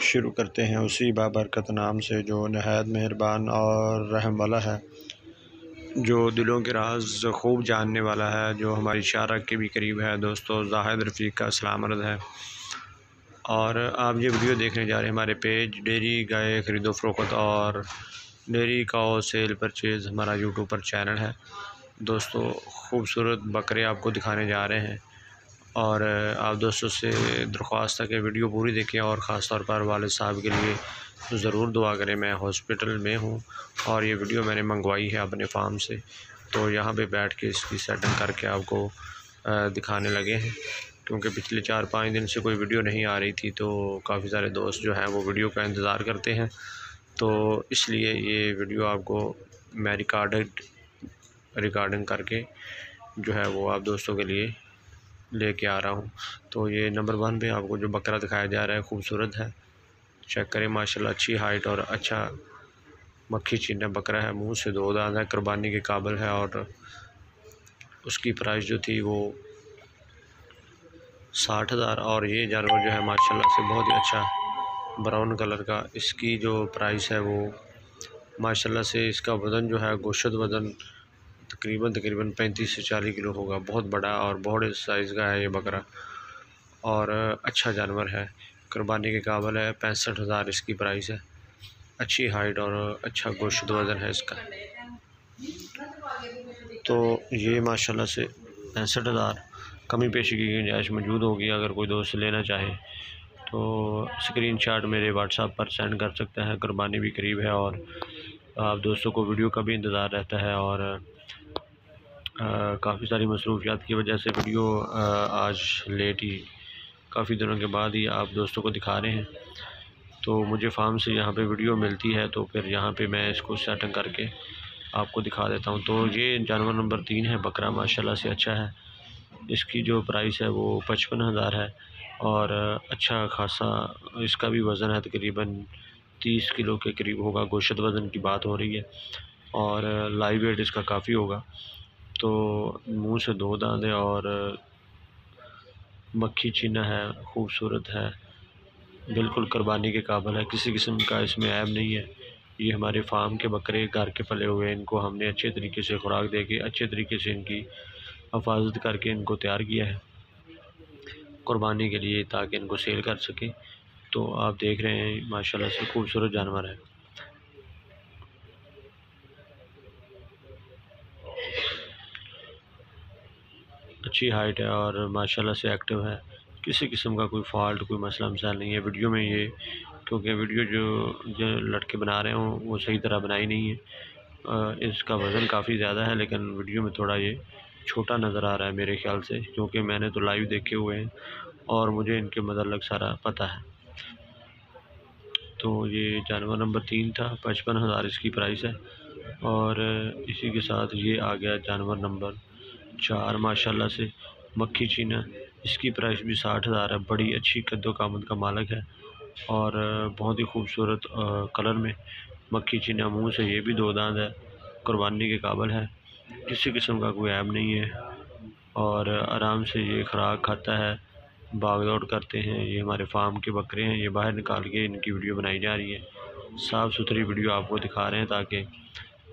शुरू करते हैं उसी बाबरकत नाम से जो नहायत मेहरबान और रहम वाला है, जो दिलों के राज खूब जानने वाला है, जो हमारी शारक के भी करीब है। दोस्तों, जाहिद रफ़ीक का सलाम अर्ज़ है और आप ये वीडियो देखने जा रहे हैं हमारे पेज डेयरी गाय ख़रीदो फ़रोख्त और डेयरी काओ सेल परचेज़ हमारा यूट्यूब पर चैनल है। दोस्तों, खूबसूरत बकरे आपको दिखाने जा रहे हैं और आप दोस्तों से दरख्वास्त है कि वीडियो पूरी देखें और ख़ास तौर पर वालिद साहब के लिए ज़रूर दुआ करें। मैं हॉस्पिटल में हूँ और ये वीडियो मैंने मंगवाई है अपने फार्म से, तो यहाँ पे बैठ के इसकी सेटिंग करके आपको दिखाने लगे हैं, क्योंकि पिछले 4-5 दिन से कोई वीडियो नहीं आ रही थी, तो काफ़ी सारे दोस्त जो हैं वो वीडियो का इंतज़ार करते हैं, तो इसलिए ये वीडियो आपको मैं रिकॉर्डिंग करके जो है वो आप दोस्तों के लिए लेके आ रहा हूँ। तो ये नंबर 1 पे आपको जो बकरा दिखाया जा रहा है खूबसूरत है, चेक करें माशाल्लाह, अच्छी हाइट और अच्छा मक्खी चीना बकरा है, मुंह से 2 दांत है, कुर्बानी के काबिल है और उसकी प्राइस जो थी वो 60,000। और ये जानवर जो है माशाल्लाह से बहुत ही अच्छा ब्राउन कलर का, इसकी जो प्राइस है वो माशाल्लाह से इसका वज़न जो है गोश्त वज़न तकरीबन 35 से 40 किलो होगा। बहुत बड़ा और बहुत साइज़ का है ये बकरा और अच्छा जानवर है, कुर्बानी के काबिल है। 65,000 इसकी प्राइस है, अच्छी हाइट और अच्छा गोश्त वज़न है इसका। तो ये माशाल्लाह से 65,000 कमी पेशी की गुंजाइश मौजूद होगी। अगर कोई दोस्त लेना चाहे तो स्क्रीनशॉट मेरे व्हाट्सएप पर सेंड कर सकता है। कुर्बानी भी करीब है और आप दोस्तों को वीडियो का भी इंतज़ार रहता है और काफ़ी सारी मसरूफियात की वजह से वीडियो आज लेट ही, काफ़ी दिनों के बाद ही आप दोस्तों को दिखा रहे हैं। तो मुझे फार्म से यहाँ पे वीडियो मिलती है तो फिर यहाँ पे मैं इसको सेटिंग करके आपको दिखा देता हूँ। तो ये जानवर नंबर 3 है, बकरा माशाल्लाह से अच्छा है। इसकी जो प्राइस है वो 55,000 है और अच्छा खासा इसका भी वज़न है, तकरीबन 30 किलो के करीब होगा। गोश्त वज़न की बात हो रही है और लाइव वेट इसका काफ़ी होगा। तो मुंह से 2 दांत है और मक्खी चीना है, खूबसूरत है, बिल्कुल कुर्बानी के काबिल है, किसी किस्म का इसमें ऐब नहीं है। ये हमारे फार्म के बकरे घर के पले हुए हैं, इनको हमने अच्छे तरीके से खुराक दे के अच्छे तरीके से इनकी हिफाजत करके इनको तैयार किया है कुर्बानी के लिए, ताकि इनको सेल कर सकें। तो आप देख रहे हैं माशाल्लाह से खूबसूरत जानवर है। अच्छी हाइट है और माशाल्लाह से एक्टिव है, किसी किस्म का कोई फॉल्ट कोई मसला मसाइल नहीं है वीडियो में। ये क्योंकि वीडियो जो लड़के बना रहे हों वो सही तरह बनाई नहीं है। इसका वज़न काफ़ी ज़्यादा है लेकिन वीडियो में थोड़ा ये छोटा नज़र आ रहा है मेरे ख़्याल से, क्योंकि मैंने तो लाइव देखे हुए हैं और मुझे इनके मतलब सारा पता है। तो ये जानवर नंबर 3 था, 55,000 इसकी प्राइस है और इसी के साथ ये आ गया जानवर नंबर 4 माशाल्लाह से मक्खी चीना। इसकी प्राइस भी 60,000 है, बड़ी अच्छी कद्दो कामत का मालिक है और बहुत ही खूबसूरत कलर में मक्खी चीना, मुंह से ये भी 2 दांत है, कुर्बानी के काबिल है, किसी किस्म का कोई ऐब नहीं है और आराम से ये खुराक खाता है, भाग दौड़ करते हैं। ये हमारे फार्म के बकरे हैं, ये बाहर निकाल के इनकी वीडियो बनाई जा रही है, साफ़ सुथरी वीडियो आपको दिखा रहे हैं ताकि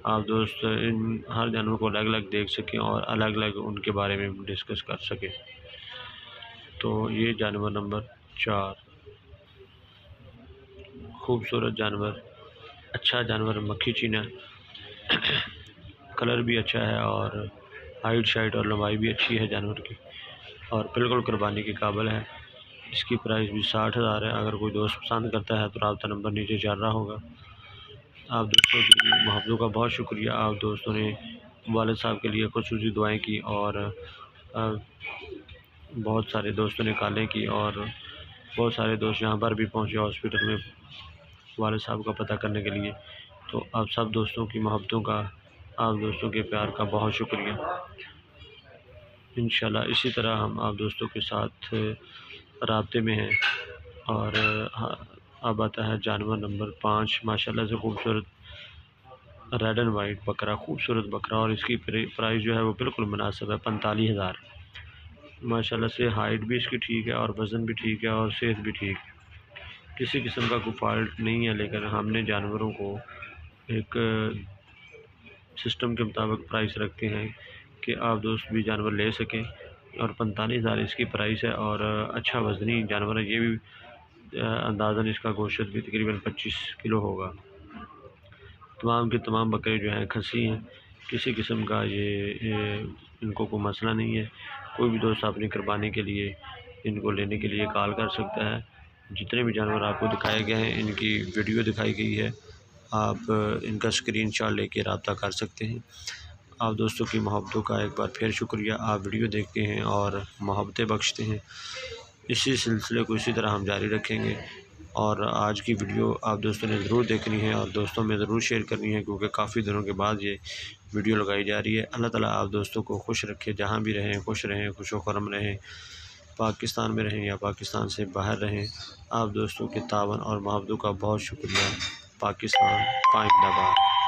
आप दोस्त इन हर जानवर को अलग अलग देख सकें और अलग अलग उनके बारे में डिस्कस कर सकें। तो ये जानवर नंबर 4 खूबसूरत जानवर, अच्छा जानवर मक्खी चीना, कलर भी अच्छा है और हाइट शाइट और लंबाई भी अच्छी है जानवर की और बिल्कुल कुर्बानी के काबिल है। इसकी प्राइस भी 60,000 है। अगर कोई दोस्त पसंद करता है तो रब्ता नंबर नीचे चल रहा होगा। आप दोस्तों की मोहब्बतों का बहुत शुक्रिया। आप दोस्तों ने वालिद साहब के लिए खुसूसी दुआएं की और बहुत सारे दोस्तों ने कॉलें की और बहुत सारे दोस्त यहाँ पर भी पहुँचे हॉस्पिटल में वालिद साहब का पता करने के लिए। तो आप सब दोस्तों की मोहब्बतों का, आप दोस्तों के प्यार का बहुत शुक्रिया। इंशाल्लाह इसी तरह हम आप दोस्तों के साथ राब्ते में हैं। और अब आता है जानवर नंबर 5 माशाल्लाह से खूबसूरत रेड एंड वाइट बकरा, खूबसूरत बकरा और इसकी प्राइस जो है वो बिल्कुल मुनासिब है, 45,000। माशाल्लाह से हाइट भी इसकी ठीक है और वज़न भी ठीक है और सेहत भी ठीक है। किसी किस्म का कोई फॉल्ट नहीं है, लेकिन हमने जानवरों को एक सिस्टम के मुताबिक प्राइस रखते हैं कि आप दोस्त भी जानवर ले सकें। और 45,000 इसकी प्राइस है और अच्छा वज़नी जानवर है। ये भी अंदाज़न इसका गोश्त भी तकरीबन 25 किलो होगा। तमाम के तमाम बकरे जो हैं खसी हैं, किसी किस्म का ये इनको कोई मसला नहीं है। कोई भी दोस्त अपनी कुर्बानी के लिए इनको लेने के लिए कॉल कर सकता है। जितने भी जानवर आपको दिखाए गए हैं इनकी वीडियो दिखाई गई है, आप इनका स्क्रीनशॉट लेके रब्ता कर सकते हैं। आप दोस्तों की मोहब्बतों का एक बार फिर शुक्रिया। आप वीडियो देखते हैं और मोहब्बतें बख्शते हैं। इसी सिलसिले को इसी तरह हम जारी रखेंगे। और आज की वीडियो आप दोस्तों ने ज़रूर देखनी है और दोस्तों में ज़रूर शेयर करनी है, क्योंकि काफ़ी दिनों के बाद ये वीडियो लगाई जा रही है। अल्लाह ताला आप दोस्तों को खुश रखे, जहाँ भी रहें खुश रहें, खुश व खुर्रम रहें। पाकिस्तान में रहें या पाकिस्तान से बाहर रहें, आप दोस्तों के तावन और मोहब्बतों का बहुत शुक्रिया। पाकिस्तान जिंदाबाद।